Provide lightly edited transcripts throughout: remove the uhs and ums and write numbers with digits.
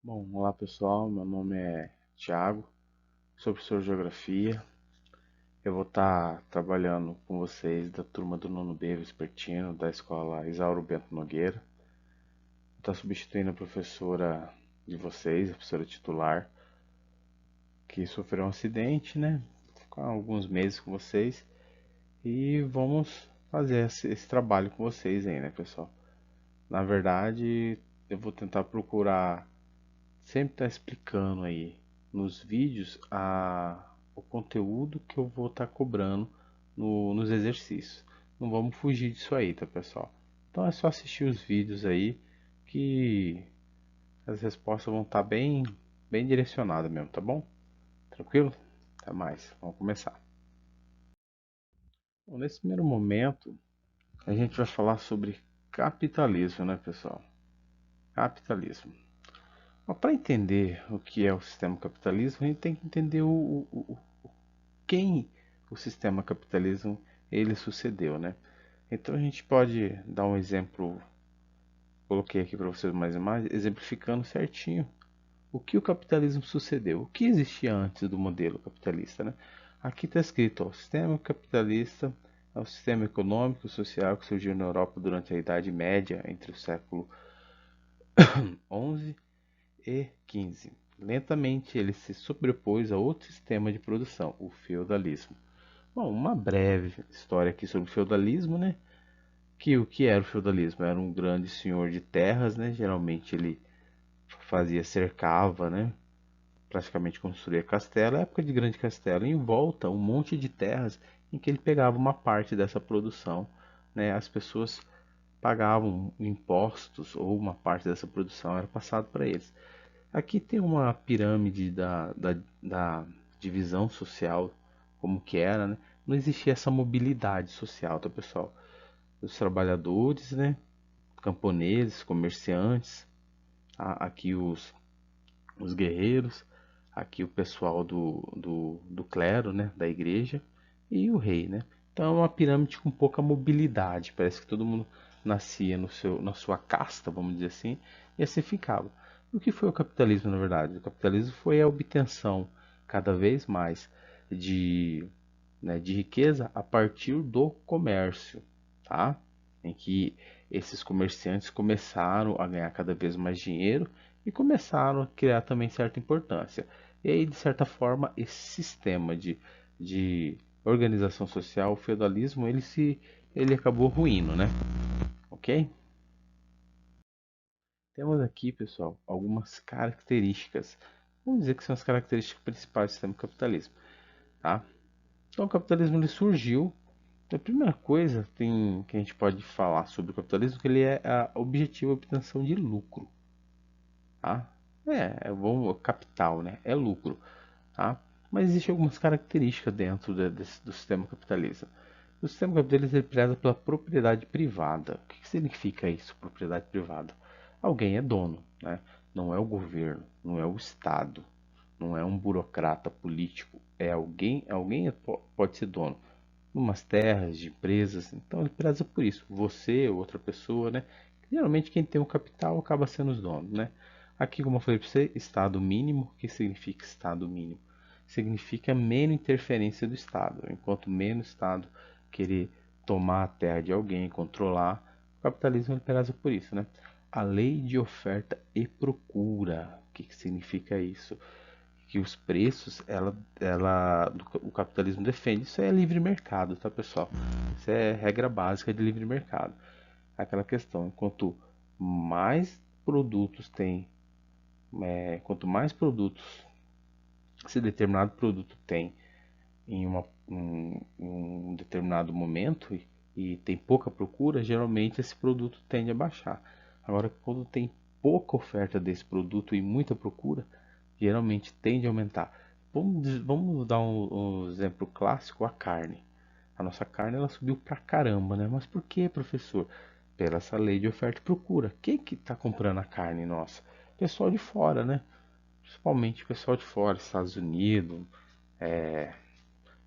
Bom, olá pessoal, meu nome é Thiago, sou professor de Geografia. Eu vou estar trabalhando com vocês da turma do nono B Vespertino, da escola Isauro Bento Nogueira. Estou substituindo a professora de vocês, a professora titular, que sofreu um acidente, né? Vou ficar alguns meses com vocês e vamos fazer esse trabalho com vocês aí, né, pessoal? Na verdade, eu vou tentar procurar sempre tá explicando aí nos vídeos o conteúdo que eu vou estar cobrando nos exercícios. Não vamos fugir disso aí, tá, pessoal? Então é só assistir os vídeos aí que as respostas vão estar bem direcionadas mesmo, tá bom? Tranquilo? Até mais. Vamos começar. Bom, nesse primeiro momento, a gente vai falar sobre capitalismo, né, pessoal? Capitalismo. Para entender o que é o sistema capitalismo, a gente tem que entender quem o sistema capitalismo ele sucedeu, né? Então a gente pode dar um exemplo, coloquei aqui para vocês mais imagens, exemplificando certinho o que o capitalismo sucedeu, o que existia antes do modelo capitalista, né? Aqui está escrito, ó, o sistema capitalista é o sistema econômico e social que surgiu na Europa durante a Idade Média, entre o século 11 e 15. Lentamente ele se sobrepôs a outro sistema de produção, o feudalismo. Bom, uma breve história aqui sobre o feudalismo, né? Que o que era o feudalismo? Era um grande senhor de terras, né? Geralmente ele fazia cercava, né? Praticamente construía castelo, época de grande castelo, em volta um monte de terras em que ele pegava uma parte dessa produção, né? As pessoas pagavam impostos ou uma parte dessa produção era passado para eles. Aqui tem uma pirâmide da divisão social, como que era, né? Não existia essa mobilidade social, tá, pessoal? Os trabalhadores, né? Camponeses, comerciantes, aqui os guerreiros, aqui o pessoal do clero, né? Da igreja e o rei, né? Então é uma pirâmide com pouca mobilidade. Parece que todo mundo nascia na sua casta, vamos dizer assim, e assim ficava. O que foi o capitalismo, na verdade? O capitalismo foi a obtenção cada vez mais de, né, de riqueza a partir do comércio, tá? Em que esses comerciantes começaram a ganhar cada vez mais dinheiro e começaram a criar também certa importância. E aí, de certa forma, esse sistema de organização social, o feudalismo, ele acabou ruindo, né? Ok? Temos aqui, pessoal, algumas características. Vamos dizer que são as características principais do sistema capitalismo, tá? Então, o capitalismo ele surgiu. A primeira coisa que a gente pode falar sobre o capitalismo é que ele é a objetiva obtenção de lucro, tá? Vamos capital, né? É lucro, tá? Mas existem algumas características dentro do sistema capitalista. O sistema capitalista ele preza pela propriedade privada. O que significa isso, propriedade privada? Alguém é dono, né? Não é o governo, não é o Estado, não é um burocrata político, é alguém pode ser dono de umas terras, de empresas, então ele preza por isso. Você, outra pessoa, né? Geralmente quem tem o capital acaba sendo os donos, né? Aqui, como eu falei para você, Estado mínimo. O que significa Estado mínimo? Significa menos interferência do Estado. Enquanto menos Estado querer tomar a terra de alguém, controlar, o capitalismo ele preza por isso, né? A lei de oferta e procura. O que significa isso? Que os preços, o capitalismo defende. Isso é livre mercado, tá, pessoal? Isso é regra básica de livre mercado. Aquela questão, produtos tem, quanto mais produtos esse determinado produto tem em um determinado momento e tem pouca procura, geralmente esse produto tende a baixar. Agora, quando tem pouca oferta desse produto e muita procura, geralmente tende a aumentar. Vamos dar um exemplo clássico, a carne. A nossa carne ela subiu pra caramba, né? Mas por que, professor? Pela essa lei de oferta e procura. Quem que está comprando a carne nossa? Pessoal de fora, né? Principalmente pessoal de fora, Estados Unidos,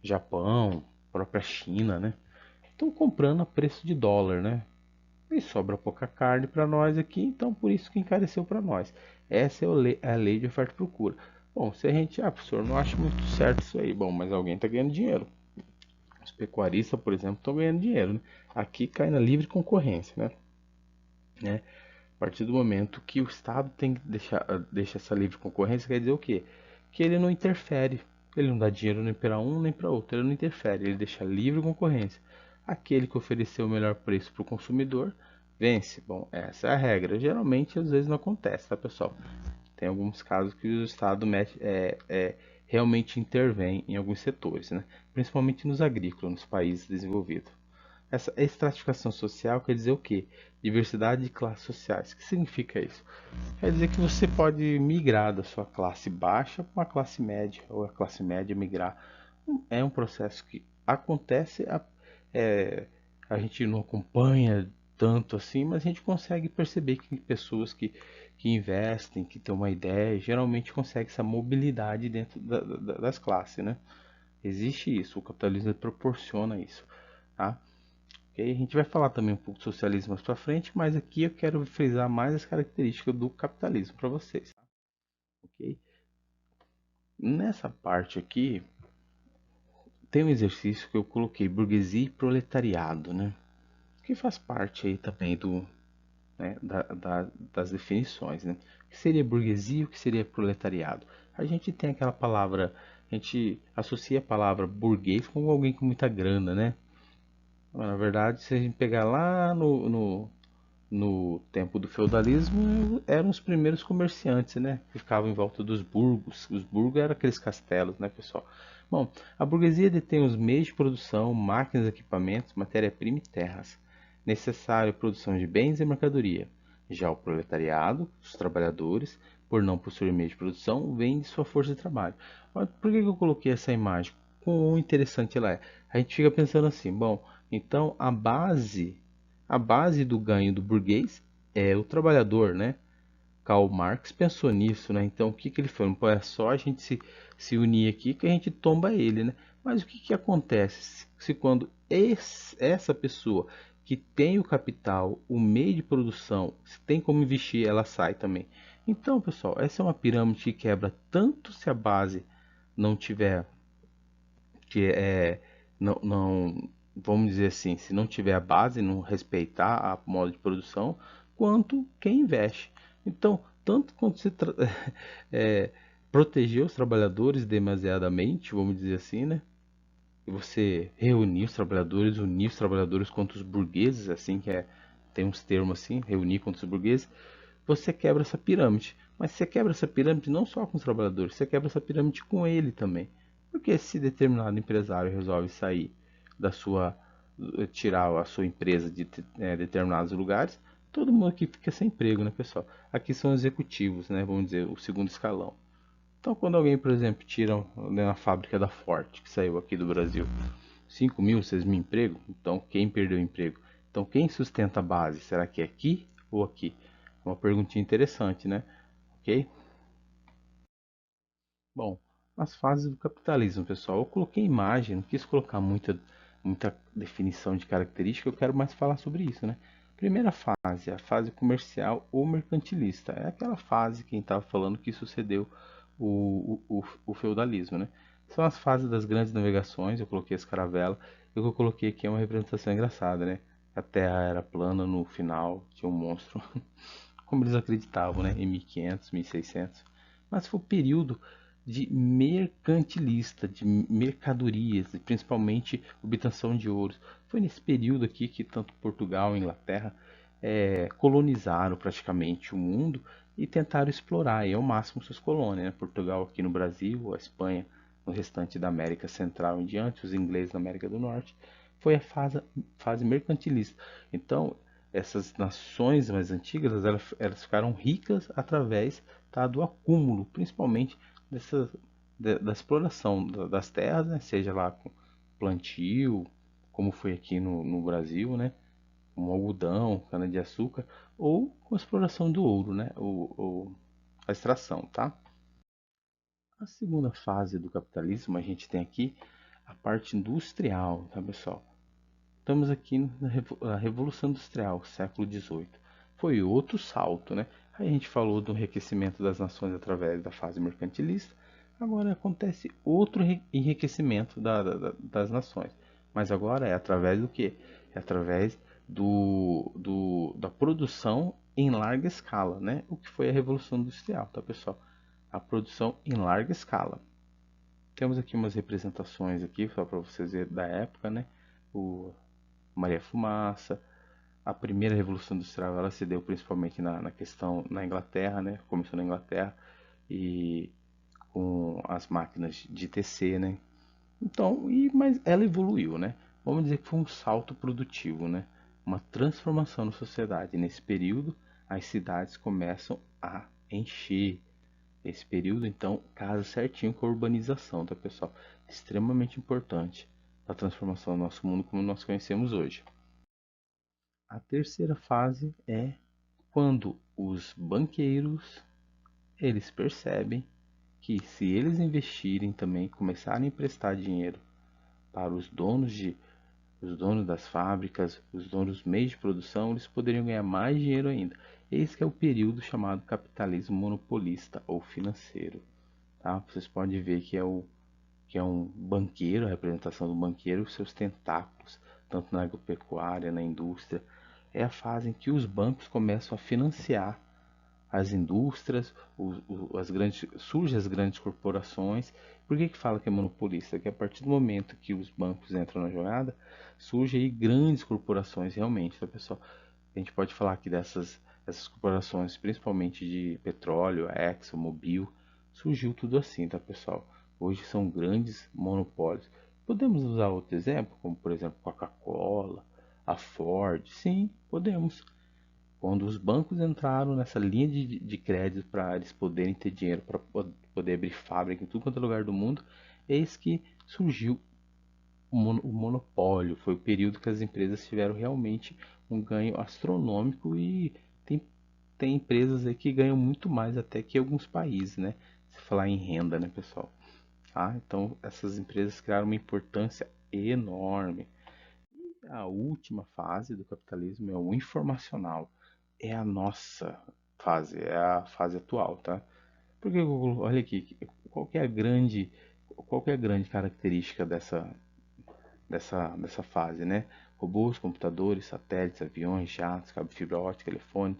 Japão, própria China, né? Estão comprando a preço de dólar, né? E sobra pouca carne para nós aqui, então por isso que encareceu para nós. Essa é a lei de oferta e procura. Bom, se a gente, professor, não acha muito certo isso aí, bom, mas alguém está ganhando dinheiro. Os pecuaristas, por exemplo, estão ganhando dinheiro, né? Aqui cai na livre concorrência, né? A partir do momento que o Estado tem que deixa essa livre concorrência, quer dizer o quê? Que ele não interfere, ele não dá dinheiro nem para um nem para outro, ele não interfere, ele deixa livre concorrência. Aquele que ofereceu o melhor preço para o consumidor vence. Bom, essa é a regra. Geralmente, às vezes não acontece, tá, pessoal? Tem alguns casos que o Estado realmente intervém em alguns setores, né? Principalmente nos agrícolas, nos países desenvolvidos. Essa estratificação social quer dizer o quê? Diversidade de classes sociais. O que significa isso? Quer dizer que você pode migrar da sua classe baixa para uma classe média, ou a classe média migrar. É um processo que acontece, é, a gente não acompanha tanto assim, mas a gente consegue perceber que pessoas que investem, que têm uma ideia, geralmente conseguem essa mobilidade dentro das classes, né? Existe isso, o capitalismo proporciona isso, tá? Ok? A gente vai falar também um pouco de socialismo mais para frente, mas aqui eu quero frisar mais as características do capitalismo para vocês, tá? Ok? Nessa parte aqui tem um exercício que eu coloquei burguesia e proletariado, né? Que faz parte aí também né, das definições, né? O que seria burguesia e o que seria proletariado? A gente tem aquela palavra, a gente associa a palavra burguês com alguém com muita grana, né? Mas, na verdade, se a gente pegar lá no tempo do feudalismo, eram os primeiros comerciantes, né? Que ficavam em volta dos burgos. Os burgos eram aqueles castelos, né, pessoal? Bom, a burguesia detém os meios de produção, máquinas, equipamentos, matéria-prima e terras, necessário à produção de bens e mercadoria. Já o proletariado, os trabalhadores, por não possuir meios de produção, vende sua força de trabalho. Mas por que eu coloquei essa imagem? Quão interessante ela é? A gente fica pensando assim, bom, então a base do ganho do burguês é o trabalhador, né? Karl Marx pensou nisso, né? Então o que que ele falou? Pô, é só a gente se unir aqui que a gente tomba ele, né? Mas o que que acontece se quando essa pessoa que tem o capital, o meio de produção, se tem como investir, ela sai também. Então, pessoal, essa é uma pirâmide que quebra tanto se a base não tiver que é não vamos dizer assim, se não tiver a base, não respeitar a modo de produção, quanto quem investe. Então, tanto quanto você é, proteger os trabalhadores demasiadamente, vamos dizer assim, né? E você reunir os trabalhadores, unir os trabalhadores contra os burgueses, assim que tem uns termos assim, reunir contra os burgueses, você quebra essa pirâmide. Mas você quebra essa pirâmide não só com os trabalhadores, você quebra essa pirâmide com ele também. Porque se determinado empresário resolve sair da sua, tirar a sua empresa de determinados lugares, todo mundo aqui fica sem emprego, né, pessoal? Aqui são executivos, né, vamos dizer, o segundo escalão. Então, quando alguém, por exemplo, tira na fábrica da Ford, que saiu aqui do Brasil, 5 mil, 6 mil empregos, então quem perdeu o emprego? Então, quem sustenta a base? Será que é aqui ou aqui? Uma perguntinha interessante, né? Ok? Bom, as fases do capitalismo, pessoal. Eu coloquei imagem, não quis colocar muita definição de característica, eu quero mais falar sobre isso, né? Primeira fase, a fase comercial ou mercantilista. É aquela fase, quem estava falando, que sucedeu o feudalismo, né? São as fases das grandes navegações, eu coloquei a escaravela, e o que eu coloquei aqui é uma representação engraçada, né? A Terra era plana no final, tinha um monstro, como eles acreditavam, né? Em 1500, 1600. Mas foi o período de mercantilista, de mercadorias, principalmente obtenção de ouros. Foi nesse período aqui que tanto Portugal e Inglaterra colonizaram praticamente o mundo e tentaram explorar aí, ao máximo suas colônias, né? Portugal aqui no Brasil, a Espanha no restante da América Central em diante, os ingleses na América do Norte. Foi a fase mercantilista. Então, essas nações mais antigas, elas ficaram ricas através, tá, do acúmulo, principalmente dessa, da exploração das terras, né? Seja lá com plantio, como foi aqui no Brasil, né? Como algodão, cana-de-açúcar, ou com a exploração do ouro, né? A extração, tá? A segunda fase do capitalismo, a gente tem aqui a parte industrial, tá, pessoal? Estamos aqui na Revolução Industrial, século XVIII. Foi outro salto, né? Aí a gente falou do enriquecimento das nações através da fase mercantilista. Agora acontece outro enriquecimento das nações. Mas agora é através do que? É através da produção em larga escala, né? O que foi a Revolução Industrial, tá, pessoal? A produção em larga escala. Temos aqui umas representações aqui, só para vocês verem da época, né? O Maria Fumaça. A primeira Revolução Industrial ela se deu principalmente na questão na Inglaterra, né? Começou na Inglaterra e com as máquinas de tecer, né? Então, mas ela evoluiu, né? Vamos dizer que foi um salto produtivo, né? Uma transformação na sociedade. Nesse período, as cidades começam a encher. Esse período, então, casa certinho com a urbanização, tá, pessoal? Extremamente importante para a transformação do nosso mundo como nós conhecemos hoje. A terceira fase é quando os banqueiros eles percebem que se eles investirem também, começarem a emprestar dinheiro para os donos das fábricas, os donos dos meios de produção, eles poderiam ganhar mais dinheiro ainda. Esse que é o período chamado capitalismo monopolista ou financeiro, tá? Vocês podem ver que é um banqueiro, a representação do banqueiro, seus tentáculos, tanto na agropecuária, na indústria, é a fase em que os bancos começam a financiar as indústrias, surgem as grandes corporações. Por que fala que é monopolista? Que a partir do momento que os bancos entram na jogada, surgem aí grandes corporações realmente, tá, pessoal? A gente pode falar aqui essas corporações, principalmente de petróleo, a Exxon, Mobil, surgiu tudo assim, tá, pessoal? Hoje são grandes monopólios. Podemos usar outro exemplo, como por exemplo Coca-Cola, a Ford? Sim, podemos. Quando os bancos entraram nessa linha de crédito para eles poderem ter dinheiro para poder abrir fábrica em tudo quanto é lugar do mundo, eis que surgiu o monopólio. Foi o período que as empresas tiveram realmente um ganho astronômico e tem, tem empresas aí que ganham muito mais até que alguns países, né? Se falar em renda, né, pessoal? Ah, então essas empresas criaram uma importância enorme. A última fase do capitalismo é o informacional. É a nossa fase, é a fase atual, tá? Porque olha aqui, qual que é a grande característica dessa fase, né? Robôs, computadores, satélites, aviões, jatos, cabo de fibra ótica, telefone,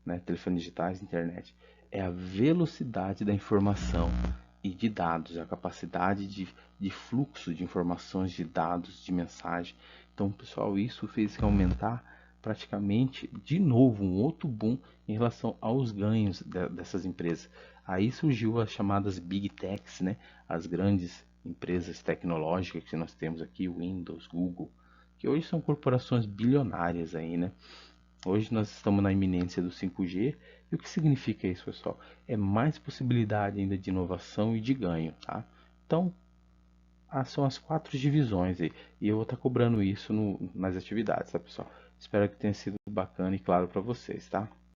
né? Telefones digitais, internet. É a velocidade da informação e de dados, a capacidade de fluxo de informações, de dados, de mensagem. Então, pessoal, isso fez que aumentar praticamente de novo um outro boom em relação aos ganhos dessas empresas. Aí surgiu as chamadas Big Techs, né? As grandes empresas tecnológicas que nós temos aqui, Windows, Google, que hoje são corporações bilionárias aí, né? Hoje nós estamos na iminência do 5G. E o que significa isso, pessoal? É mais possibilidade ainda de inovação e de ganho, tá? Então, são as quatro divisões aí. E eu vou estar cobrando isso nas atividades, tá, pessoal? Espero que tenha sido bacana e claro para vocês, tá?